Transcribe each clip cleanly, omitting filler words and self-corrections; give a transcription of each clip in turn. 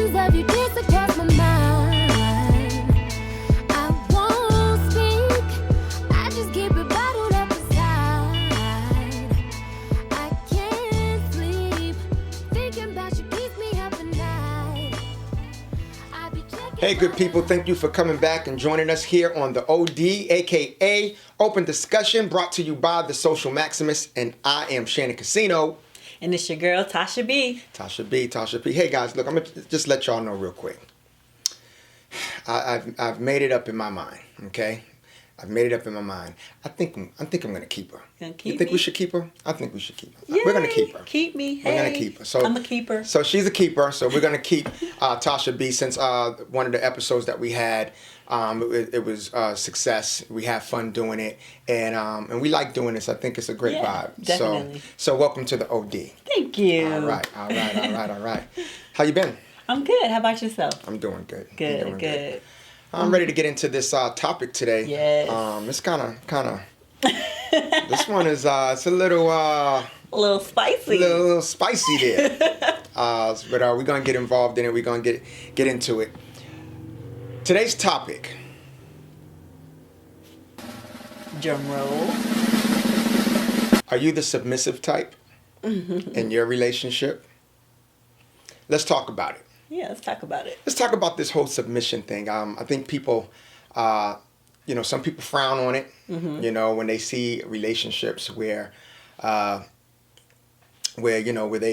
Visions of you dance across my mind. I won't speak, I just keep it bottled up inside. I can't sleep, thinking about you keeps me up at night. I be checking. Hey, good people, thank you for coming back and joining us here on the OD, aka Open Discussion, brought to you by the Social Maximus, and I am Shannyn Casino. And it's your girl, Tasha B. Tasha B. Hey guys, look, I'm gonna just let y'all know real quick. I've made it up in my mind, okay? I've made it up in my mind. I think I'm gonna keep her. Gonna keep You think me? we should keep her? I think we should keep her. Yay, We're gonna keep her. Keep me. We're gonna Hey, keep her. So I'm a keeper. So she's a keeper. So we're gonna keep Tasha B. Since one of the episodes that we had, it was success. We had fun doing it, and we like doing this. I think it's a great vibe. Definitely. So welcome to the OD. Thank you. All right. How you been? I'm good. How about yourself? I'm doing good. Good, I'm doing good. I'm ready to get into this topic today. Yes. It's kind of. This one is it's a little A little spicy. little spicy there. But we're gonna get involved in it. We're gonna get into it. Today's topic. Drum roll. Are you the submissive type in your relationship? Let's talk about it. Yeah, let's talk about it. Let's talk about this whole submission thing. I think people, some people frown on it. When they see relationships where they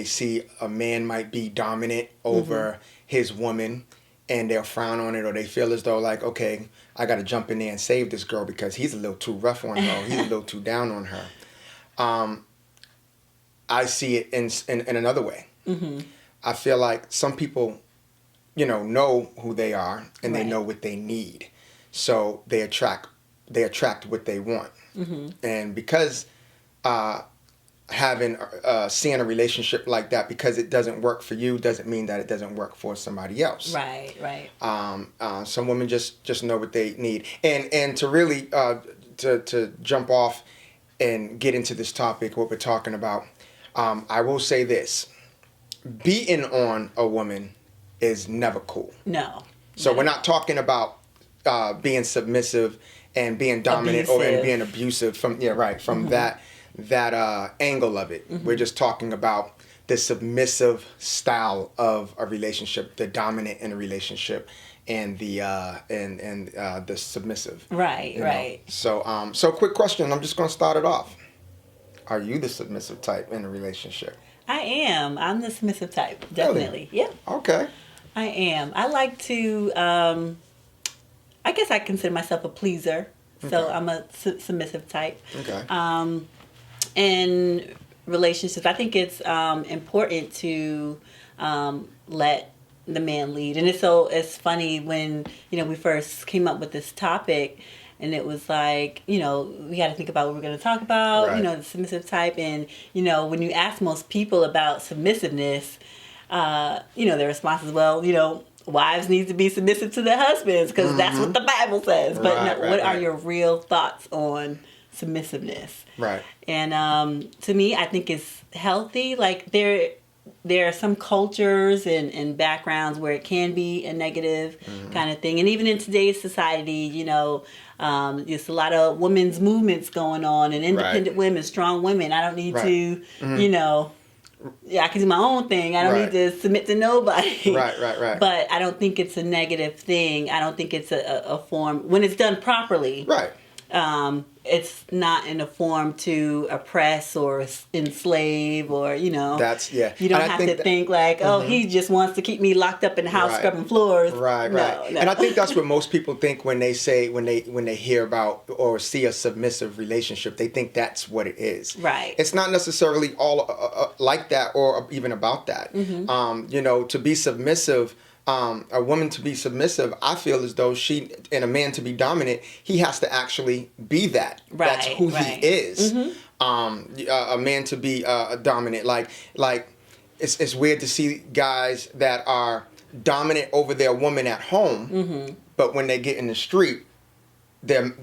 see a man might be dominant over his woman, and they'll frown on it, or they feel as though like, okay, I got to jump in there and save this girl because he's a little too rough on her, or he's a little too down on her. I see it in another way. I feel like some people, know who they are, and they know what they need, so they attract what they want. And because seeing a relationship like that, because it doesn't work for you, doesn't mean that it doesn't work for somebody else. Right. Some women just know what they need, and to really to jump off and get into this topic, what we're talking about. I will say this: beating on a woman is never cool. No. So we're not talking about being submissive and being dominant and being abusive from that angle of it. We're just talking about the submissive style of a relationship, the dominant in a relationship, and the the submissive. Right. So quick question. I'm just gonna start it off. Are you the submissive type in a relationship? I am. I'm the submissive type. Definitely. Really? Yeah. Okay. I am. I like to, I guess I consider myself a pleaser. So Okay. I'm a submissive type. Okay. In relationships, I think it's important to let the man lead. And it's funny when, we first came up with this topic, and it was like, we got to think about what we're going to talk about, Right. The submissive type. And, when you ask most people about submissiveness, their response is, well, wives need to be submissive to their husbands because that's what the Bible says. But what are your real thoughts on submissiveness? Right. And to me, I think it's healthy. Like there are some cultures and backgrounds where it can be a negative kind of thing. And even in today's society, there's a lot of women's movements going on, and independent women, strong women. I don't need to, I can do my own thing. I don't need to submit to nobody. Right. But I don't think it's a negative thing. I don't think it's a form, when it's done properly. Right. It's not in a form to oppress or enslave or, That's, yeah. You don't And I have to think like, oh, he just wants to keep me locked up in the house scrubbing floors. Right. No. And I think that's what most people think when they say, when they hear about or see a submissive relationship, they think that's what it is. Right. It's not necessarily all like that or even about that. To be submissive, a woman to be submissive, I feel as though and a man to be dominant, he has to actually be that. Right, That's who he is. A man to be dominant, like it's weird to see guys that are dominant over their woman at home, but when they get in the street, they're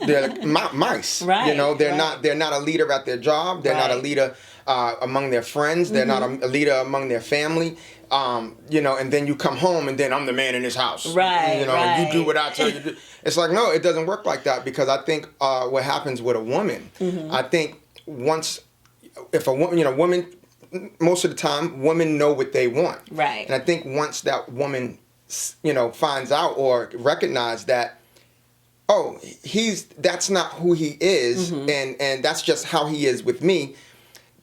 like mice. Right. They're not a leader at their job. They're not a leader among their friends. They're not a leader among their family. and then you come home and then I'm the man in this house. Right, And you do what I tell you to do. It's like, no, it doesn't work like that, because I think what happens with a woman, I think if a woman, most of the time, women know what they want. Right. And I think once that woman, finds out or recognize that, oh, that's not who he is, and that's just how he is with me,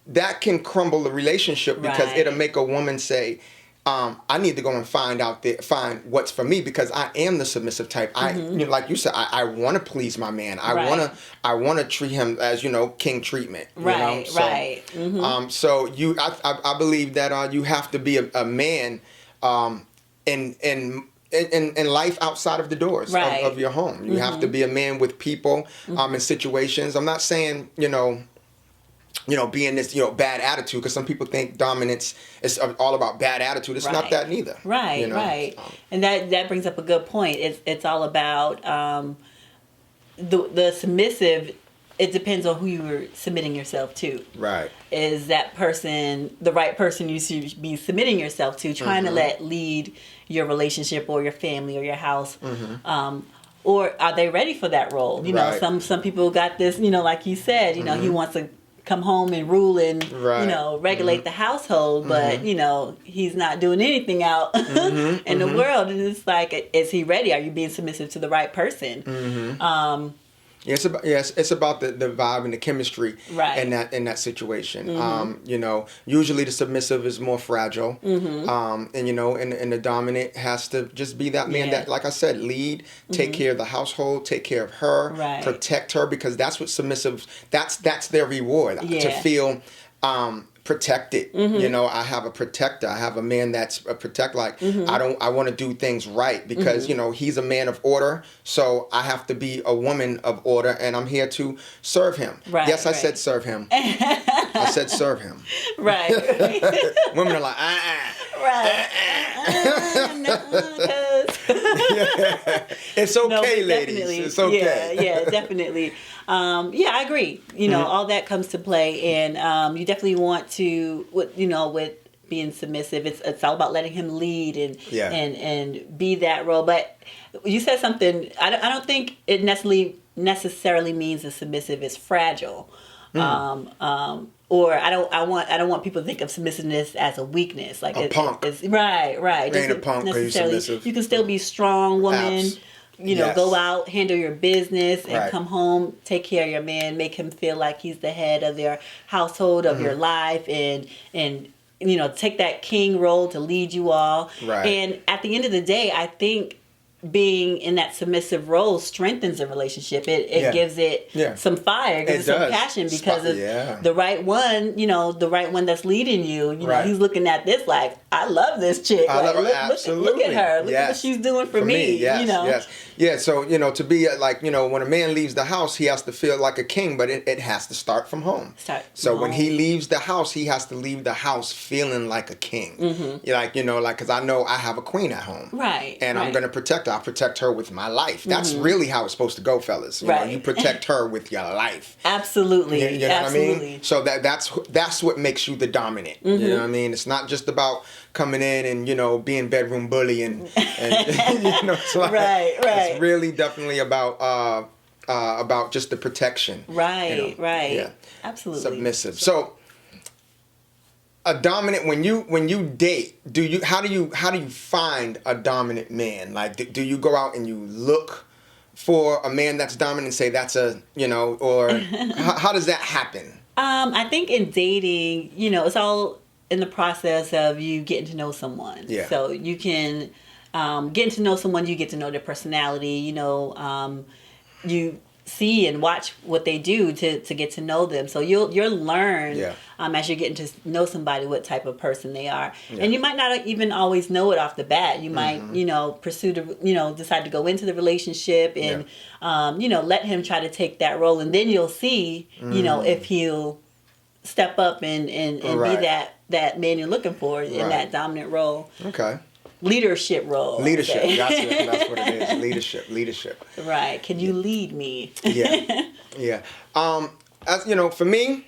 that can crumble the relationship, because it'll make a woman say, I need to go and find what's for me, because I am the submissive type. Like you said, I want to please my man. I want to treat him as king treatment. Right. So, Right. So I believe that you have to be a man in life outside of the doors of your home. You have to be a man with people in situations. I'm not saying being this, bad attitude, because some people think dominance is all about bad attitude. It's not that neither. Right, right. And that brings up a good point. It's all about the submissive. It depends on who you were submitting yourself to. Right. Is that person the right person you should be submitting yourself to, trying to let lead your relationship or your family or your house? Or are they ready for that role? Some people got this, like you said, he wants to come home and rule and regulate the household, but he's not doing anything out in the world. And it's like, is he ready? Are you being submissive to the right person? It's about the vibe and the chemistry in that situation. Usually the submissive is more fragile, and the dominant has to just be that man that, like I said, lead, take care of the household, take care of her, protect her, because that's what submissive. That's their reward, to feel protected. I have a protector. I have a man that's a protect. Like I want to do things right, because he's a man of order. So I have to be a woman of order, and I'm here to serve him. Yes, I said serve him. I said serve him. Right. Women are like It's okay, ladies. It's okay. Yeah, definitely. I agree. All that comes to play, and you definitely want to, with being submissive, it's all about letting him lead and be that role. But you said something. I don't think it necessarily means a submissive is fragile. Or I don't want people to think of submissiveness as a weakness, like a punk. It's right. You ain't a punk because you're submissive. You can still be a strong woman. Abs. Go out, handle your business, and come home, take care of your man, make him feel like he's the head of their household, of your life, and take that king role to lead you all. Right. And at the end of the day, I think being in that submissive role strengthens a relationship. It gives it some fire, gives it some passion, because of the right one, the right one that's leading you. He's looking at this like, I love this chick. Look at her. Look at what she's doing for me. Yes. Yeah, so, to be like, when a man leaves the house, he has to feel like a king, but it has to start from home. When he leaves the house, he has to leave the house feeling like a king. Because I know I have a queen at home. Right. And I'm going to protect her. I protect her with my life. That's really how it's supposed to go, fellas. You protect her with your life. Absolutely. You know what I mean? So that's what makes you the dominant. You know what I mean? It's not just about coming in and, being bedroom bully and it's like, it's really definitely about just the protection. Right. Yeah. Absolutely. Submissive. So a dominant, when you date, how do you find a dominant man? Like, do you go out and you look for a man that's dominant and say that's or how does that happen? I think in dating, it's all in the process of you getting to know someone. Yeah. So you can getting to know someone, you get to know their personality. You see and watch what they do to get to know them. So you'll learn as you're getting to know somebody what type of person they are. Yeah. And you might not even always know it off the bat. You might, pursue decide to go into the relationship and, let him try to take that role. And then you'll see, if he'll step up and be that man you're looking for in that dominant role. Okay. Leadership role. Leadership. That's what it is. Leadership. Right. Can you lead me? Yeah. As for me,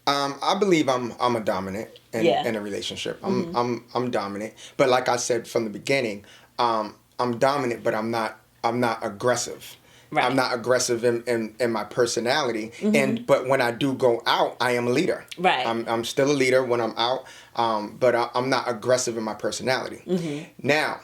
I believe I'm a dominant in a relationship. I'm dominant, but like I said from the beginning, I'm dominant, but I'm not aggressive. Right. I'm not aggressive in my personality, but when I do go out, I am a leader. Right. I'm still a leader when I'm out, but I'm not aggressive in my personality. Now,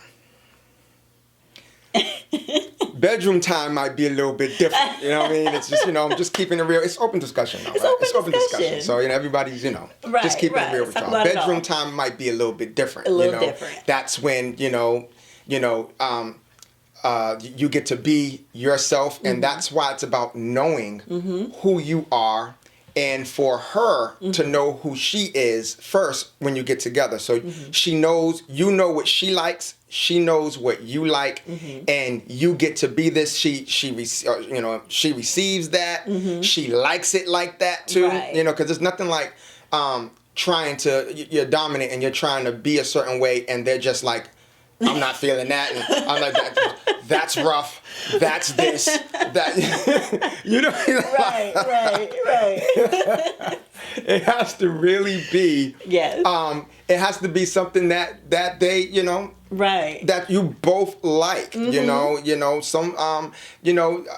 bedroom time might be a little bit different. You know what I mean? It's just, I'm just keeping it real. It's open discussion, though, right? It's open discussion. So, everybody's, Right, just keeping it real Let's with talk y'all. about it Bedroom all. time might be a little bit different. A little different. That's when, you get to be yourself, and that's why it's about knowing who you are, and for her to know who she is first when you get together. So she knows, what she likes, she knows what you like, and you get to be this. She receives that. She likes it like that too. Right. Because there's nothing like you're dominant and you're trying to be a certain way, and they're just like, I'm not feeling that, and I'm like, that's rough, that's this, that, Right. It has to really be, Yes. It has to be something that they, Right. that you both like,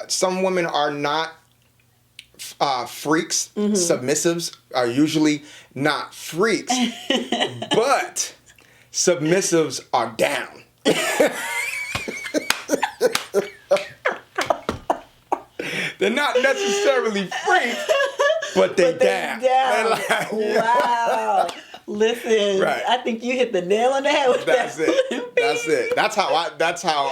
some women are not freaks. Submissives are usually not freaks, but submissives are down. They're not necessarily freaks, but they're down. They're like, Wow. Listen, Right. I think you hit the nail on the head with That's that. it. That's how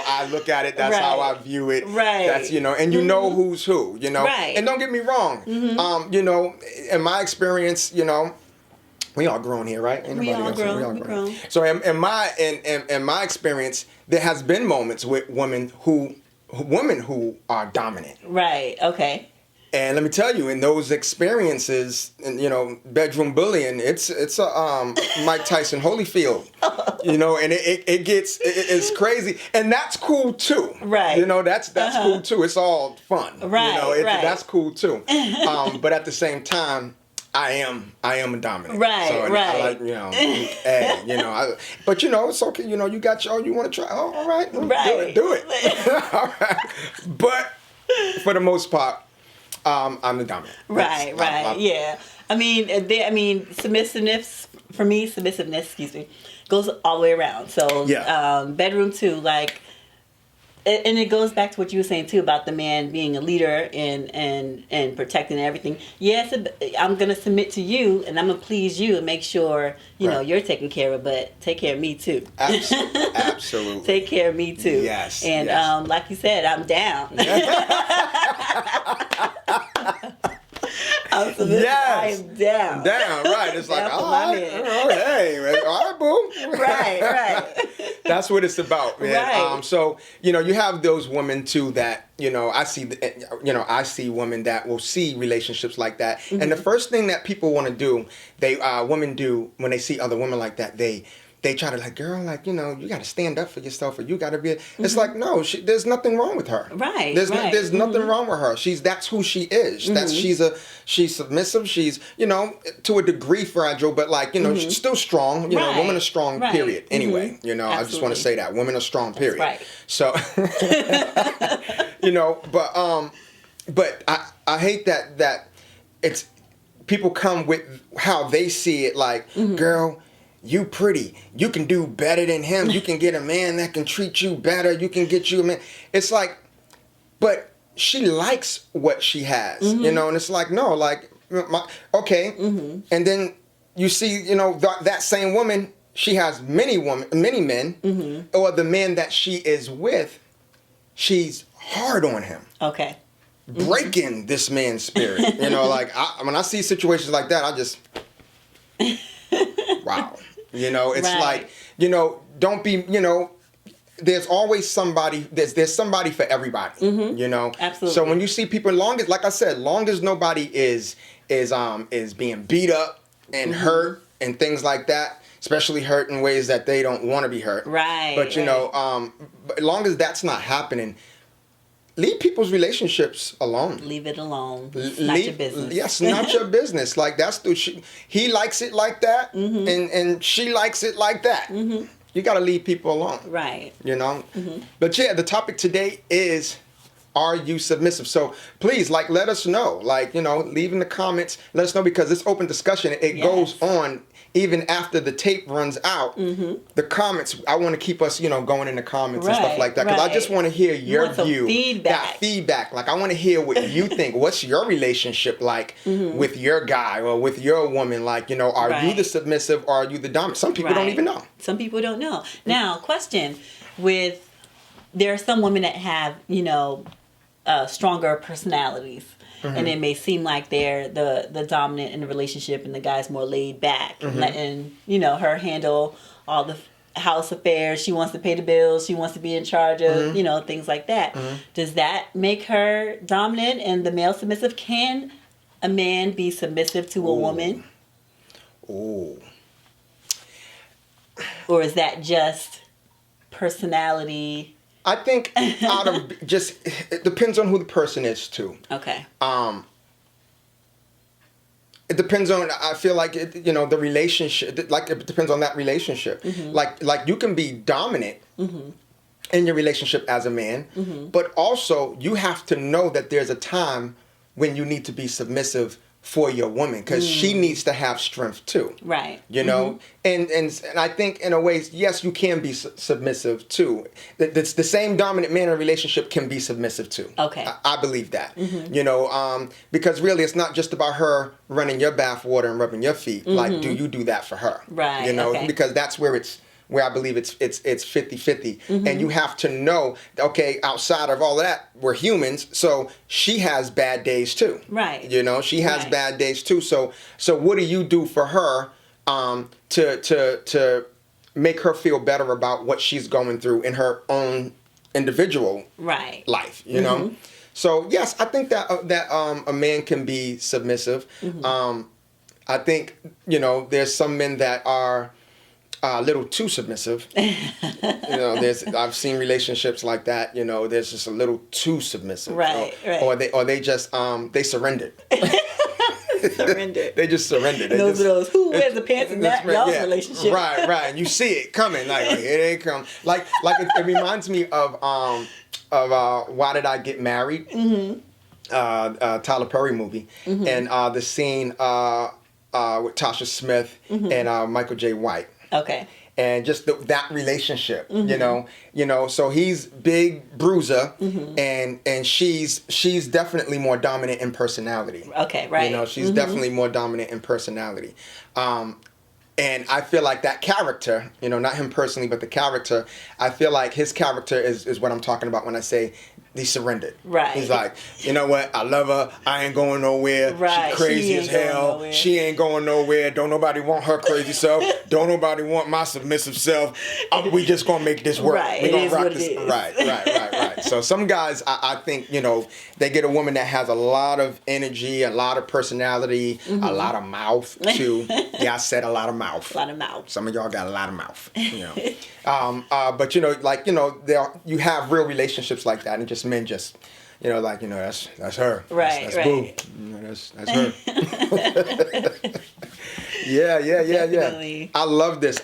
I look at it. That's how I view it. Right. That's and you know who's who. Right. And don't get me wrong. In my experience, we all grown here, right? Ain't We nobody all else- grown. So in my experience, there has been moments with women who are dominant. Right. Okay. And let me tell you, in those experiences, and bedroom bullying, it's a Mike Tyson Holyfield, and it's crazy, and that's cool too. Right. That's cool too. It's all fun. Right, right. That's cool too. But at the same time, I am a dominant. Right, So, and right. I like, but it's okay. You got you want to try. Oh, all right. Right. Do it. All right. But for the most part, I'm the dominant. Right. Yeah. Submissiveness, for me, goes all the way around. So, bedroom too, like, and it goes back to what you were saying too about the man being a leader and protecting everything. Yes, I'm gonna submit to you and I'm gonna please you and make sure you're taken care of, but take care of me too. Absolutely. Take care of me too. Yes. And yes. like you said, I'm down. I'm submissive. Yes. I am down. Down, right. It's like, Down for all my right, man. hey, all right, boo. Right. That's what it's about, man. Right. So, you have those women too that, I see women that will see relationships like that. And the first thing that people want to do, women do when they see other women like that, they try to like, girl, like, you got to stand up for yourself, or you got to be. It's like, no, there's nothing wrong with her. Right. There's nothing wrong with her. That's who she is. She's submissive. She's, to a degree fragile, but like, she's still strong. Right. Women are strong. Right. Period. Anyway, I just want to say that women are strong. Period. Right. So, but I hate that it's people come with how they see it. Like, girl, you pretty. You can do better than him. You can get a man that can treat you better. You can get you a man. It's like, but she likes what she has, and it's like, no, like, okay. And then you see, that same woman, she has many men, or the man that she is with, she's hard on him. Okay. Breaking this man's spirit. Like, when I see situations like that, I just, wow. It's Right. like, don't be, there's always somebody, there's somebody for everybody, Absolutely. So when you see people, like I said, long as nobody is being beat up and hurt and things like that, especially hurt in ways that they don't want to be hurt. Right. But, but as long as that's not happening, leave people's relationships alone. Leave it alone. It's not your business. Yes, not your business. Like he likes it like that, and she likes it like that. You got to leave people alone. Right. You know? But yeah, the topic today is, are you submissive? So please, like, let us know. Like, you know, leave in the comments. Let us know, because it's open discussion. It goes on even after the tape runs out. The comments, I want to keep us, you know, going in the comments and stuff like that. Because I just want to hear your view. That feedback. Like, I want to hear what you think. What's your relationship like with your guy or with your woman? Like, you know, are you the submissive or are you the dominant? Some people don't even know. Some people don't know. Now, question. There are some women that have, you know, stronger personalities. And it may seem like they're the dominant in the relationship and the guy's more laid back and letting, you know, her handle all the house affairs. She wants to pay the bills. She wants to be in charge of, you know, things like that. Does that make her dominant and the male submissive? Can a man be submissive to a woman? Oh. Or is that just personality? I think it depends on who the person is too. Okay. It depends on, I feel like, you know, the relationship, like it depends on that relationship. Like you can be dominant in your relationship as a man, but also you have to know that there's a time when you need to be submissive for your woman, because she needs to have strength too. Right. You know? And I think in a way, yes, you can be submissive too. The same dominant man in a relationship can be submissive too. Okay. I believe that. You know, because really it's not just about her running your bath water and rubbing your feet. Like, do you do that for her? Right. You know, because that's where I believe it's 50-50. And you have to know, okay, outside of all of that, we're humans, so she has bad days too. Right. You know, she has bad days too. So what do you do for her to make her feel better about what she's going through in her own individual life, you know? So yes, I think that a man can be submissive. I think, you know, there's some men that are a little too submissive. You know, I've seen relationships like that. You know, there's just a little too submissive. Right. Or they just they surrendered. Surrendered. They just surrendered. Those who wears the pants in that y'all's relationship. Right. And you see it coming. Like, oh, here they come. Like it reminds me of Why Did I Get Married? Tyler Perry movie, and the scene with Tasha Smith and Michael J. White. Okay. And just that relationship, you know, so he's big bruiser, and she's definitely more dominant in personality. Okay, right. You know, she's definitely more dominant in personality. And I feel like that character, you know, not him personally, but the character, I feel like his character is what I'm talking about when I say he surrendered. Right. He's like, you know what? I love her. I ain't going nowhere. Right. She crazy as hell. She ain't going nowhere. Don't nobody want her crazy self. Don't nobody want my submissive self. We just gonna make this work. Right. We gonna rock what this. it is. Right. So some guys, I think, you know, they get a woman that has a lot of energy, a lot of personality, a lot of mouth too. Yeah, I said a lot of mouth. A lot of mouth. Some of y'all got a lot of mouth. You know. But you know, like, you know, you have real relationships like that, and just men just, you know, like, you know, that's her. Right. That's boo. You know, that's her. Yeah. Definitely. I love this.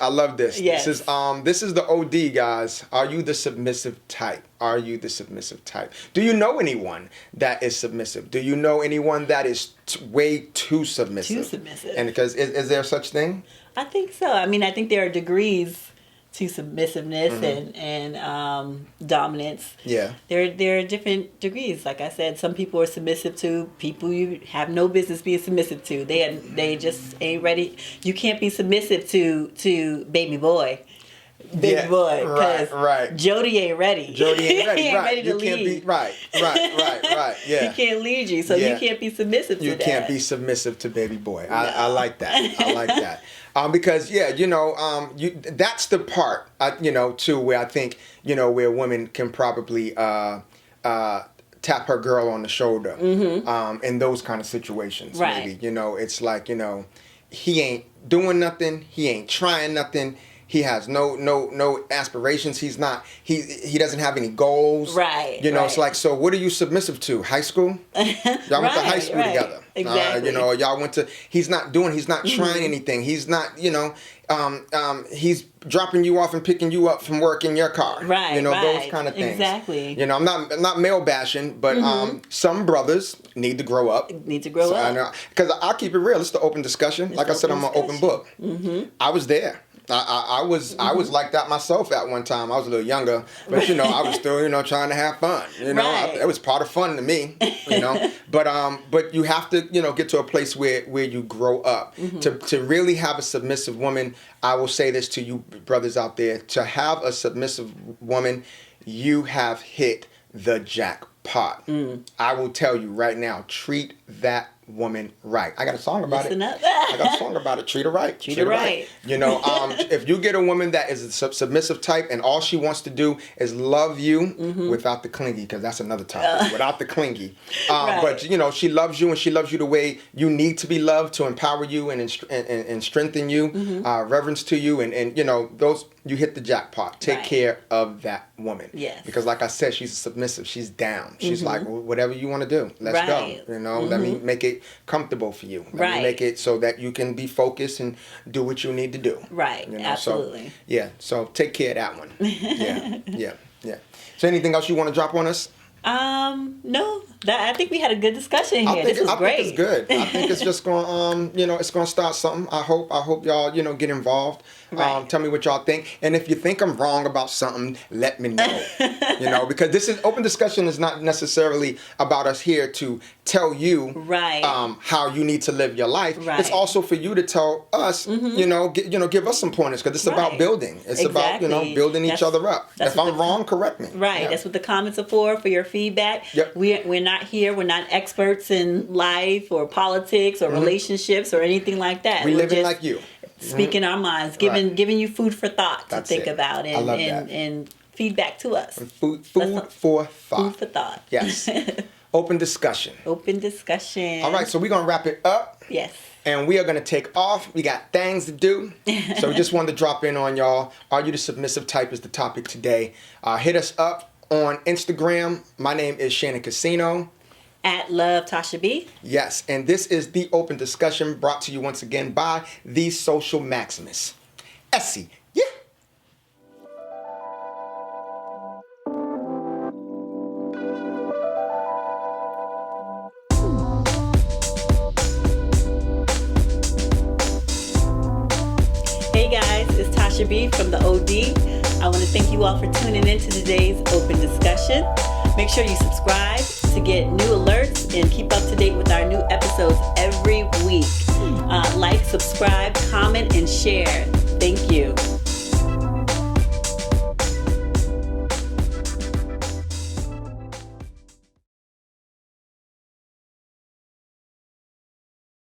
Yes. This is the OD, guys. Are you the submissive type? Are you the submissive type? Do you know anyone that is submissive? Do you know anyone that is way too submissive? Too submissive. And because is there such thing? I think so. I mean, I think there are degrees to submissiveness and dominance. Yeah. There are different degrees. Like I said, some people are submissive to people you have no business being submissive to. They just ain't ready. You can't be submissive to baby boy. Baby boy, right. Jody ain't ready. He ain't He ain't ready to you can't lead. be right. Yeah. He can't lead you, so you can't be submissive to that. You can't be submissive to baby boy. I like that. Because you know, that's the part, you know, too, where I think, you know, where women can probably tap her girl on the shoulder in those kind of situations. Right. Maybe, you know, it's like, you know, he ain't doing nothing. He ain't trying nothing. He has no aspirations. He doesn't have any goals. Right. You know, right. it's like, so what are you submissive to? High school? Y'all went to high school together. Exactly. You know, y'all went to, he's not trying anything. He's not, you know, he's dropping you off and picking you up from work in your car. Right. You know, right. those kind of things. Exactly. You know, I'm not male bashing, but some brothers need to grow up. Need to grow up. I know, because I'll keep it real. It's the open discussion. Like I said, I'm an open book. I was there. I was like that myself at one time. I was a little younger, but you know, I was still, you know, trying to have fun. You know, Right. it was part of fun to me. You know, but you have to, you know, get to a place where you grow up to really have a submissive woman. I will say this to you brothers out there: to have a submissive woman, you have hit the jackpot. I will tell you right now: treat that woman right. I got a song about Listen it. up. I got a song about it. Treat her right. Treat her right. You know, if you get a woman that is a submissive type and all she wants to do is love you without the clingy, because that's another topic, without the clingy. Right. But, you know, she loves you and she loves you the way you need to be loved, to empower you and strengthen you, reverence to you. And, you know, those, you hit the jackpot. Take Right. care of that woman. Yes. Because like I said, she's submissive. She's down. She's like, well, whatever you want to do, let's Right. go. You know, let me make it comfortable for you. Let Right. me make it so that you can be focused and do what you need to do. Right. You know, Absolutely. So take care of that one. Yeah. So anything else you want to drop on us? No, I think we had a good discussion here. This was I great. think it's good. I think it's just going, you know, it's going to start something. I hope y'all, you know, get involved. Right. Tell me what y'all think. And if you think I'm wrong about something, let me know. You know, because this is open discussion is not necessarily about us here to tell you Right. How you need to live your life. Right. It's also for you to tell us, you know, give us some pointers, because it's about Right. building. It's about, you know, Exactly. building each other up. that's If what I'm the- wrong, correct me. Right. Yeah. That's what the comments are for your feedback. Yep. We're not here. We're not experts in life or politics or relationships or anything like that. We We're living just like you. speaking our minds, Right. giving you food for thought to That's think it. about I love and feedback to us. Food That's for thought. Food for thought. Yes. Open discussion. Open discussion. All right, so we're going to wrap it up. Yes. And we are going to take off. We got things to do. So we just wanted to drop in on y'all. Are you the submissive type is the topic today. Hit us up on Instagram. My name is Shannyn Casino. At Love Tasha B. Yes, and this is the open discussion brought to you once again by the Social Maximus. Essie, yeah. Hey guys, it's Tasha B from the OD. I want to thank you all for tuning in to today's open discussion. Make sure you subscribe to get new alerts and keep up to date with our new episodes every week. Like, subscribe, comment, and share. Thank you.